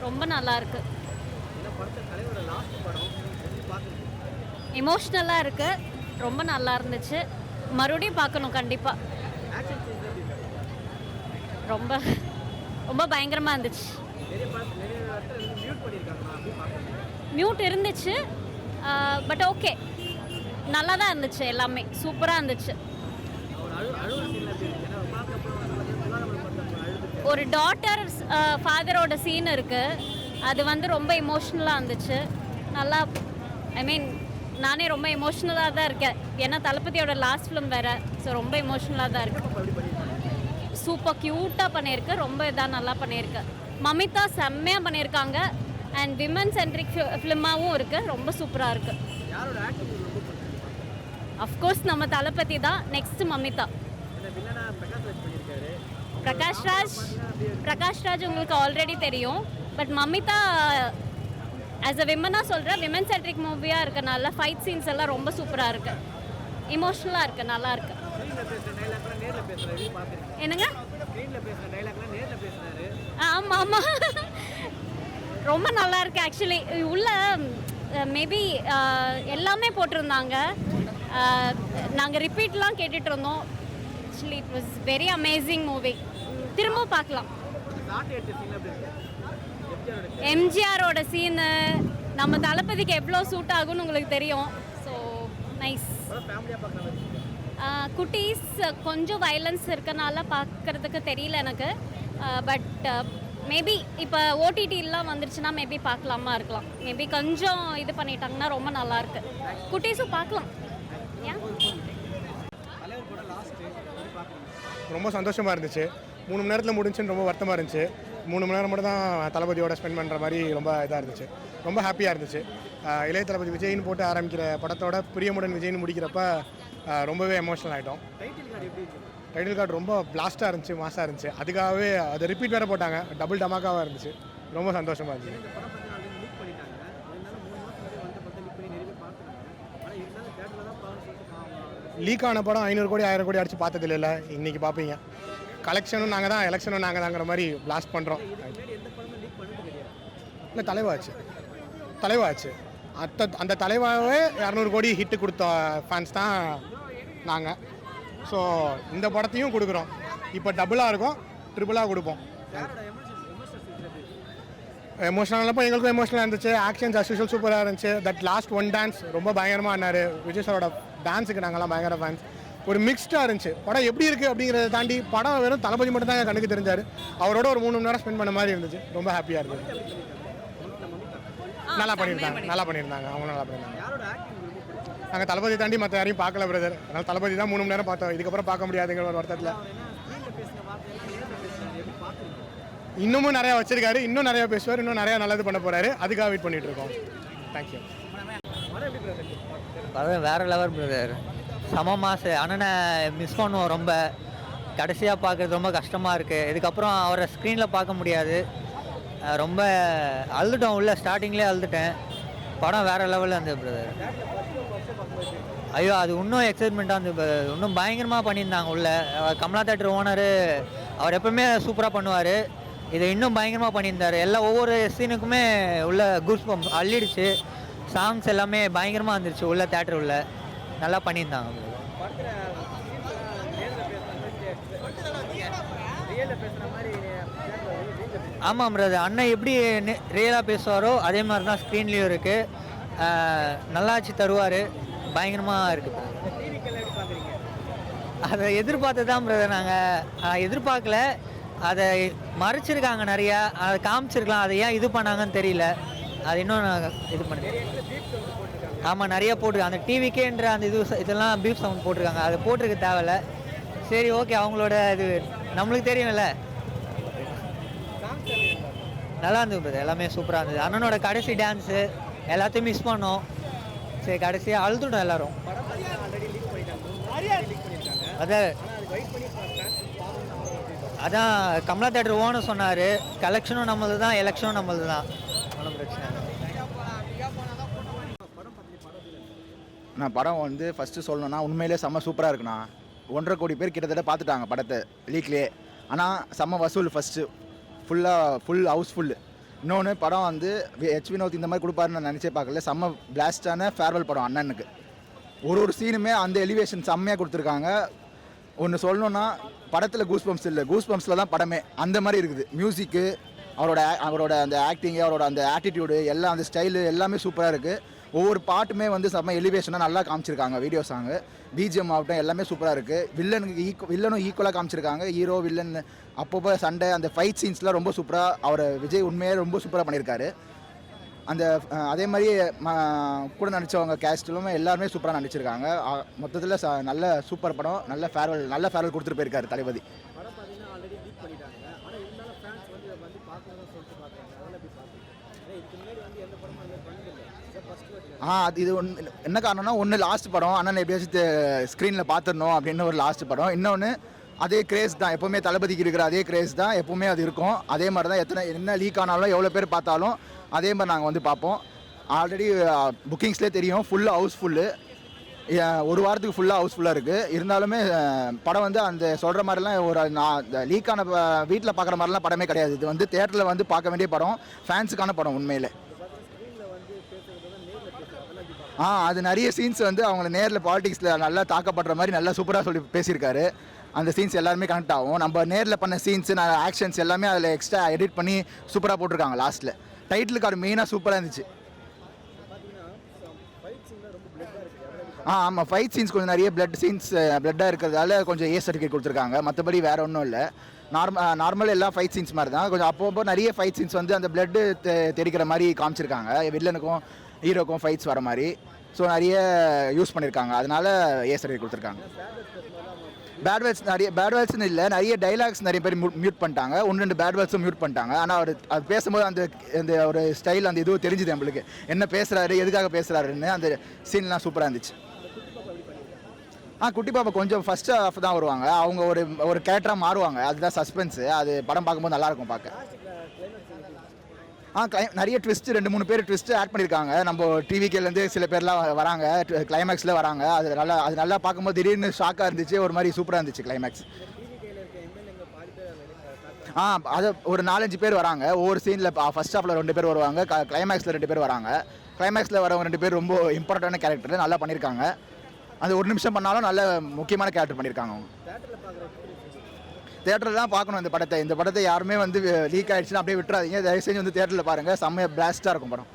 ரொம்ப நல்லாயிருக்கு. எமோஷ்னலாக இருக்குது, ரொம்ப நல்லா இருந்துச்சு. மறுபடியும் பார்க்கணும் கண்டிப்பாக. ரொம்ப ரொம்ப பயங்கரமாக இருந்துச்சு. மியூட் இருந்துச்சு, பட் ஓகே, நல்லா தான் இருந்துச்சு. எல்லாமே சூப்பராக இருந்துச்சு. ஒரு டாட்டர் ஃபாதரோட சீன் இருக்குது, அது வந்து ரொம்ப எமோஷ்னலாக இருந்துச்சு. நல்லா, ஐ மீன் நானே ரொம்ப எமோஷ்னலாக தான் இருக்கேன். ஏன்னா தளபதியோட லாஸ்ட் ஃபிலிம் வேறு, ஸோ ரொம்ப எமோஷ்னலாக தான் இருக்குது. சூப்பர் க்யூட்டாக பண்ணியிருக்கு, ரொம்ப இதாக நல்லா பண்ணியிருக்கு. மமிதா செம்மையாக பண்ணியிருக்காங்க. அண்ட் விமன் சென்ட்ரிக் ஃபிலிமாகவும் இருக்குது, ரொம்ப சூப்பராக இருக்குது. அஃப்கோர்ஸ் நம்ம தளபதி தான், நெக்ஸ்ட் மமிதா. பிரகாஷ் ராஜ் உங்களுக்கு ஆல்ரெடி தெரியும், பட் மமிதா ஆஸ் அ விமனாக சொல்கிறேன், விமன் சென்ட்ரிக் மூவியாக இருக்கனால ஃபைட் சீன்ஸ் எல்லாம் ரொம்ப சூப்பராக இருக்குது, இமோஷ்னலாக இருக்குது, நல்லா இருக்குது. என்னங்க? ஆமாம் ஆமாம், ரொம்ப நல்லா இருக்குது. ஆக்சுவலி உள்ள மேபி எல்லாமே போட்டிருந்தாங்க. நாங்கள் ரிப்பீட்லாம் கேட்டுட்டு இருந்தோம். Actually it was very amazing movie. திரும்ப பார்க்கலாம். எம்ஜிஆரோட சீனு நம்ம தளபதிக்கு எவ்வளோ சூட் ஆகும்னு உங்களுக்கு தெரியும். So nice. குட்டீஸ் கொஞ்சம் வயலன்ஸ் இருக்கனால பார்க்குறதுக்கு தெரியல எனக்கு. பட் மேபி இப்போ ஓடிடிலாம் வந்துருச்சுன்னா மேபி பார்க்கலாமா இருக்கலாம். மேபி கொஞ்சம் இது பண்ணிட்டாங்கன்னா ரொம்ப நல்லாயிருக்கு. குட்டீஸும் பார்க்கலாம். ரொம்ப சந்தோஷமாக இருந்துச்சு. 3 மணி நேரத்தில் முடிஞ்சுன்னு ரொம்ப வருத்தமாக இருந்துச்சு. 3 மணி நேரம் மட்டும் தான் தளபதியோட ஸ்பெண்ட் பண்ணுற மாதிரி ரொம்ப இதாக இருந்துச்சு. ரொம்ப ஹாப்பியாக இருந்துச்சு. இளைய தளபதி விஜய்னு போட்டு ஆரம்பிக்கிற படத்தோட பிரியமுடன் விஜய்னு முடிக்கிறப்ப ரொம்பவே எமோஷனல் ஆகிட்டோம். டைட்டில் கார்டு ரொம்ப பிளாஸ்ட்டாக இருந்துச்சு, மாசாக இருந்துச்சு. அதுக்காகவே அதை ரிப்பீட் வேறு போட்டாங்க, டபுள் டமாக்காவாக இருந்துச்சு. ரொம்ப சந்தோஷமாக இருந்துச்சு. லீக் ஆன படம் 500 கோடி 1000 கோடி அடிச்சு பார்த்தது இல்லை. இன்றைக்கி பார்ப்பீங்க. கலெக்ஷனும் நாங்கள் தான், எலெக்ஷனும் நாங்கள் தாங்கிற மாதிரி பிளாஸ்ட் பண்ணுறோம். இல்லை, தலைவாச்சு அந்த தலைவாவே 200 கோடி ஹிட்டு கொடுத்த ஃபேன்ஸ் தான் நாங்கள். ஸோ இந்த படத்தையும் கொடுக்குறோம். இப்போ டபுளாக இருக்கும், ட்ரிபிளாக கொடுப்போம். எமோஷனலப்போ எங்களுக்கும் எமோஷனலாக இருந்துச்சு. ஆக்ஷன்ஸ் அஸ் யூஷுவல் சூப்பராக இருந்துச்சு. தட் லாஸ்ட் ஒன் டான்ஸ் ரொம்ப பயங்கரமாக ஆனார். விஜய் சாரோட டான்ஸுக்கு நாங்கள்லாம் பயங்கர ஃபேன்ஸ். ஒரு மிக்ஸ்டாக இருந்துச்சு. படம் எப்படி இருக்குது அப்படிங்கிறத தாண்டி படம் வெறும் தளபதி மட்டும் தான் கண்ணுக்கு தெரிஞ்சார். அவரோட ஒரு 3 மணி நேரம் ஸ்பெண்ட் பண்ண மாதிரி இருந்துச்சு. ரொம்ப ஹாப்பியாக இருந்துச்சு. நல்லா பண்ணியிருந்தாங்க. அவங்க நல்லா பண்ணியிருந்தாங்க. நாங்கள் தளபதி தாண்டி மற்ற யாரையும் பார்க்கல பிரதர். அதனால் தளபதி தான் 3 மணி நேரம் பார்த்தோம். இதுக்கப்புறம் பார்க்க முடியாதுங்கிற ஒரு வருத்தத்தில். இன்னமும் நிறையா வச்சிருக்காரு, இன்னும் நிறையா பேசுவார், இன்னும் நிறையா நல்லது பண்ண போகிறாரு. அதுக்காக வெயிட் பண்ணிகிட்டு இருக்கோம். தேங்க்யூ. படம் வேறு லெவல் பிரதர், செம மாசு. அண்ணனை மிஸ் பண்ணுவோம் ரொம்ப. கடைசியாக பார்க்குறது ரொம்ப கஷ்டமாக இருக்குது. இதுக்கப்புறம் அவரை ஸ்க்ரீனில் பார்க்க முடியாது. ரொம்ப அழுதுட்டோம், உள்ள ஸ்டார்டிங்லேயே அழுதுட்டேன். படம் வேறு லெவலில் இருந்தது பிரதர். ஐயோ, அது இன்னும் எக்ஸைட்மெண்ட்டாக இருந்தது பிரதர். இன்னும் பயங்கரமாக பண்ணியிருந்தாங்க உள்ள. கமலா தேட்டர் ஓனர் அவர் எப்பவுமே சூப்பராக பண்ணுவார். இதை இன்னும் பயங்கரமாக பண்ணியிருந்தார். எல்லாம் ஒவ்வொரு சீனுக்குமே உள்ள கூஸ் பம்ப்ஸ் அள்ளிடுச்சு. சாங்ஸ் எல்லாமே பயங்கரமாக இருந்துச்சு உள்ள தேட்டர் உள்ள. நல்லா பண்ணியிருந்தாங்க. ஆமாம் பிரதர், அண்ணன் எப்படி ரியலாக பேசுவாரோ அதே மாதிரி தான் ஸ்க்ரீன்லேயும் இருக்குது. நல்லாச்சு தருவார், பயங்கரமாக இருக்குது. அதை எதிர்பார்த்து தான் பிரதர். நாங்கள் எதிர்பார்க்கல, அதை மறைச்சிருக்காங்க நிறையா. அதை காமிச்சிருக்கலாம், அதை ஏன் இது பண்ணாங்கன்னு தெரியல. அது இன்னும் நாங்கள் இது பண்ணி. ஆமாம், நிறையா போட்டிருக்காங்க. அந்த டிவிக்கேன்ற அந்த இதெல்லாம் பீப் சவுண்ட் போட்டிருக்காங்க. அதை போட்டிருக்க தேவையில்ல. சரி, ஓகே, அவங்களோட இது நம்மளுக்கு தெரியும்ல. நல்லா இருந்தது பிரதர், எல்லாமே சூப்பராக இருந்தது. அண்ணனோட கடைசி டான்ஸு எல்லாத்தையும் மிஸ் பண்ணோம். சரி, கடைசியாக அழுதுட்டோம் எல்லோரும். அதான் கமலா தேட்டர் ஓனர் சொன்னார், கலெக்ஷனும் நம்மளது தான், எலெக்ஷனும் நம்மளது தான், ஒன்றும் பிரச்சனை இல்லை. நான் படம் வந்து ஃபஸ்ட்டு சொல்லணும்னா உண்மையிலே செம்ம சூப்பராக இருக்குண்ணா. 1.5 கோடி பேர் கிட்டத்தட்ட பார்த்துட்டாங்க படத்தை லீக்லேயே. ஆனால் செம்ம வசூல் ஃபஸ்ட்டு ஃபுல் ஹவுஸ்ஃபுல்லு. இன்னொன்று படம் வந்து ஹெச் வினோத் இந்த மாதிரி கொடுப்பாருன்னு நான் நினச்சே பார்க்கல. செம்ம பிளாஸ்டான ஃபேர்வெல் படம் அண்ணனுக்கு. ஒரு சீனுமே அந்த எலிவேஷன் செம்மையாக கொடுத்துருக்காங்க. ஒன்று சொல்லணுன்னா படத்தில் கூஸ் பம்ப்ஸ் இல்லை, கூஸ் பம்ப்ஸில் தான் படமே அந்த மாதிரி இருக்குது. மியூசிக்கு, அவரோட அந்த ஆக்டிங்கு, அவரோட அந்த ஆட்டிடியூடு எல்லாம், அந்த ஸ்டைலு எல்லாமே சூப்பராக இருக்குது. ஒவ்வொரு பாட்டுமே வந்து செம்ம எலிவேஷனாக நல்லா காமிச்சிருக்காங்க. வீடியோ சாங்கு, பிஜிஎம் ஆகட்டும் எல்லாமே சூப்பராக இருக்குது. வில்லனும் ஈக்குவலாக காமிச்சிருக்காங்க. ஹீரோ வில்லன் அப்பப்போ சண்டை, அந்த ஃபைட் சீன்ஸ்லாம் ரொம்ப சூப்பராக விஜய் உண்மையாக ரொம்ப சூப்பராக பண்ணியிருக்காரு. அந்த அதே மாதிரி கூட நடித்தவங்க கேஸ்ட்லுமே எல்லாருமே சூப்பராக நடிச்சிருக்காங்க. மொத்தத்தில் நல்ல சூப்பர் படம், நல்ல ஃபேர்வெல் கொடுத்துட்டு போயிருக்காரு தளபதி. அது இது என்ன காரணம்னா, ஒன்று லாஸ்ட் படம் அண்ணன் எப்படியாச்சும் ஸ்க்ரீனில் பார்த்துடணும் அப்படின்னு ஒரு லாஸ்ட் படம். இன்னொன்று அதே கிரேஸ் தான் எப்போவுமே தளபதிக்கு இருக்கிற அதே கிரேஸ் தான் எப்போவுமே அது இருக்கும். அதே மாதிரி தான் என்ன லீக் ஆனாலும் எவ்வளோ பேர் பார்த்தாலும் அதே மாதிரி நாங்கள் வந்து பார்ப்போம். ஆல்ரெடி புக்கிங்ஸ்லேயே தெரியும், ஃபுல்லாக ஹவுஸ்ஃபுல்லு. ஒரு வாரத்துக்கு ஃபுல்லாக ஹவுஸ்ஃபுல்லாக இருக்குது. இருந்தாலுமே படம் வந்து அந்த சொல்கிற மாதிரிலாம் ஒரு லீக்கான வீட்டில் பார்க்குற மாதிரிலாம் படமே கிடையாது. இது வந்து தேட்டரில் வந்து பார்க்க வேண்டிய படம், ஃபேன்ஸுக்கான படம் உண்மையில். அது நிறைய சீன்ஸ் வந்து அவங்கள நேரில் பாலிடிக்ஸில் நல்லா தாக்கப்படுற மாதிரி நல்லா சூப்பராக சொல்லி பேசியிருக்காரு. அந்த சீன்ஸ் எல்லாருமே கனெக்ட் ஆகும். நம்ம நேரில் பண்ண சீன்ஸு ஆக்ஷன்ஸ் எல்லாமே அதில் எக்ஸ்ட்ரா எடிட் பண்ணி சூப்பராக போட்டிருக்காங்க. லாஸ்ட்டில் டைட்டில் கார்டு மெயினாக சூப்பராக இருந்துச்சு. ஆமாம், ஃபைட் சீன்ஸ் கொஞ்சம் நிறைய பிளட்டாக இருக்கிறதால கொஞ்சம் ஏ சர்டிஃபிகேட் கொடுத்துருக்காங்க. மற்றபடி வேறு ஒன்றும் இல்லை. நார்மல் எல்லா ஃபைட் சீன்ஸ் மாதிரி தான். கொஞ்சம் அப்போ நிறைய ஃபைட் சீன்ஸ் வந்து அந்த பிளட்டு தெரிக்கிற மாதிரி காமிச்சிருக்காங்க. வில்லனுக்கும் ஹீரோக்கும் ஃபைட்ஸ் வர மாதிரி. ஸோ நிறைய யூஸ் பண்ணியிருக்காங்க. அதனால ஏ சர்டிஃபிகேட் கொடுத்துருக்காங்க. பேட் வேர்ட்ஸ்னு இல்லை, நிறைய டைலாக்ஸ் நிறைய பேர் மியூட் பண்ணிட்டாங்க. 1-2 பேட் வேர்ட்ஸும் மியூட் பண்ணிட்டாங்க. ஆனால் அது பேசும்போது அந்த ஒரு ஸ்டைல், அந்த இதுவும் தெரிஞ்சுது நம்மளுக்கு, என்ன பேசுகிறாரு, எதுக்காக பேசுகிறாருன்னு. அந்த சீன்லாம் சூப்பராக இருந்துச்சு. குட்டி பாப்பா கொஞ்சம் ஃபஸ்ட் ஹாஃப் தான் வருவாங்க. அவங்க ஒரு கேரக்டராக மாறுவாங்க. அதுதான் சஸ்பென்ஸு. அது படம் பார்க்கும்போது நல்லாயிருக்கும் பார்க்க. நிறைய ட்விஸ்ட்டு, 2-3 பேர் ட்விஸ்ட்டு ஆட் பண்ணியிருக்காங்க. நம்ம டிவிக்கேலேருந்து சில பேர்லாம் வராங்க, கிளைமேக்ஸில் வராங்க. அது நல்லா பார்க்கும்போது திடீர்னு ஷாக்காக இருந்துச்சு. ஒரு மாதிரி சூப்பராக இருந்துச்சு கிளைமேக்ஸ். அது ஒரு 4-5 பேர் வராங்க. ஒவ்வொரு சீனில் ஃபஸ்ட் ஹாஃபில் 2 பேர் வருவாங்க, கிளைமேக்ஸில் 2 பேர் வராங்க. கிளைமேக்ஸில் வரவங்க 2 பேர் ரொம்ப இம்பார்ட்டண்டான கேரக்டர், நல்லா பண்ணியிருக்காங்க. அது 1 நிமிஷம் பண்ணாலும் நல்ல முக்கியமான கேரக்டர் பண்ணியிருக்காங்க அவங்க. தேட்டரில் தான் பார்க்கணும் இந்த படத்தை. யாருமே வந்து லீக் ஆகிடுச்சுன்னா அப்படியே விட்டுறாதீங்க. தயவு செஞ்சு வந்து தேட்டரில் பாருங்கள். செம்மையாக பிளாஸ்ட்டாக இருக்கும் படம்.